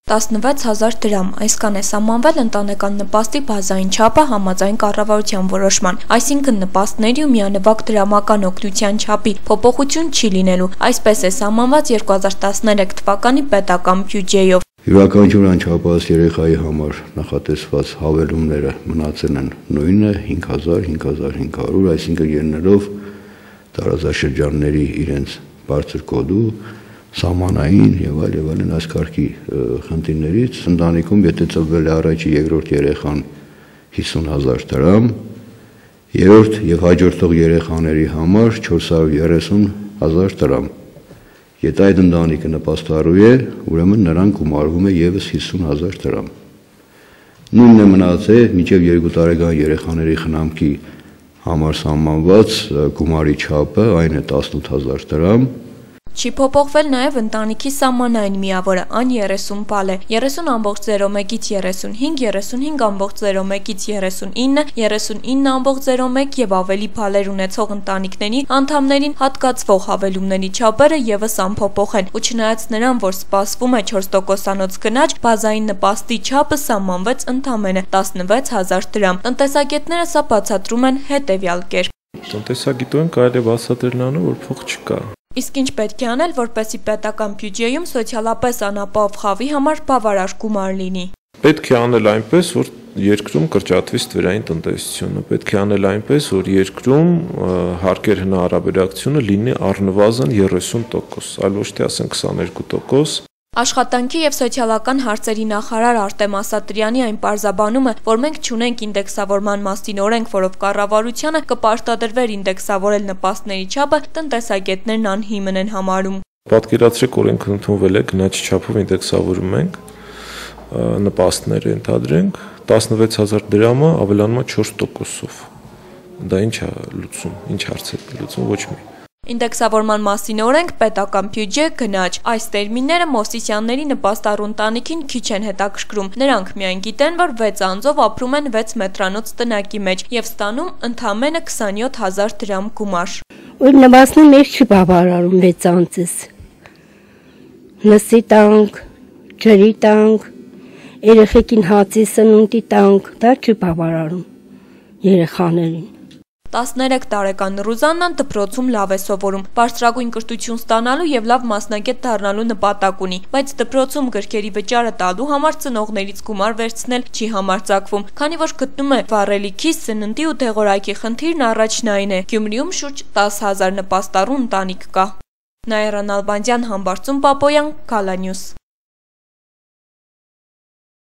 16,000 դրամ, այսքան է սահմանվել ընտանեկան նպաստի բազային չափը համաձայն կառավարության որոշման, այսինքն նպաստների ու միանվագ դրամական օգնության չափի փոփոխություն չի լինելու, այսպես է սահմանված 2013 թվականի պետական բյուջեով։ Յուրաքանչյուր անչափահաս երեխայի համար նախատեսված հավելումները մնացել են նույնը 5,000-5,500, այսինքն ելնելով տարածաշրջանների իրենց բարձր կոդու սահմանային եւ այլն այս կարգի խնդիրներից ընտանիքում եթե ծնվել է առաջի երկրորդ երեխան 50,000 դրամ, երրորդ եւ հաջորդող երեխաների համար 430,000 դրամ։ Եթե այդ ընտանիքը նպաստառու է, ուրեմն նրան գումարվում է եւս 50,000 դրամ։ Նույնն է մնացել մինչեւ 2 տարեկան երեխաների խնամքի համար սահմանված գումարի չափը, այն է 18,000 դրամ։ Չի փոփոխվել նաև ընտանիքի սահմանային միավորը, այն 30 բալ է, 30,01-ից 35, 35,01-ից 39, 39,01 եւ ավելի բալեր ունեցող ընտանիքների անդամներին հատկացվող հավելումների չափերը եւս անփոփոխ են, ու չնայած նրան, որ սպասվում է 4%-անոց գնաճ, բազային նպաստի չափը սահմանվեց ընդամենը 16,000 դրամ։ Տնտեսագետները սա բացատրում են հետեւյալ կերպ։ Տնտեսագիտորեն կարելի է բացատրել նրանով, որ փող չկա։ Իսկ ինչ պետք է անել, որպեսզի պետական բյուջեում սոցիալապես անապահով խավի համար բավարար գումար լինի։ Պետք է անել այնպես, որ երկրում կրճատվի ստվերային տնտեսությունը, պետք է անել այնպես, որ երկրում հարկեր հնարավորությունը լինի առնվազն 30%, այլ ոչ թե ասենք 22%։ Աշխատանքի եւ սոցիալական հարցերի նախարար Արտեմ Ասատրյանի այն պարզաբանում է, որ մենք չունենք ինդեքսավորման մասին օրենք, որով կառավարությանը կպարտադրվեր ինդեքսավորել նպաստների չափը, տնտեսագետներն անհիմն են համարում։ Պատկերացրեք, օրենքը ընդունվել է, գնաճի չափով ինդեքսավորում ենք, նպաստները ընդհանրենք, 16,000 դրամը ավելանում է 4%-ով։ Դա ինչ է լուծում, ինչ հարց է լուծում, ոչ մի։ Ինդեքսավորման մասին օրենք, պետական բյուջե, գնաճ, այս տերմինները Մովսիսյանների նպաստառու ընտանիքին քիչ են հետաքրքրում, նրանք միայն գիտեն, որ 6 անձով ապրում են 6 մետրանոց տնակի մեջ եւ ստանում ընդամենը 27,000 դրամ գումար։ Որ նպաստն մեր չի բավարարում 6 անձից։ Լսի տանք, ջրի տանք, երեխեքին հացի սնունդի տանք, դա չի բավարարում երեխաներին։ 13 տարեկան Ռուզաննան դպրոցում լավ է սովորում, բարձրագույն կրթություն ստանալու եւ լավ մասնագետ դառնալու նպատակ ունի, բայց դպրոցում գրքերի վճարը տալու համար ծնողներից գումար վերցնել չի համարձակվում, քանի որ գտնում է վառելիքի, սննդի ու դեղորայքի խնդիրն առաջնային է։ Գյումրիում շուրջ 10,000 նպաստառու ընտանիք կա։ Նաիրա Նալբանդյան, Համբարձում Պապոյան, Գալանյուս։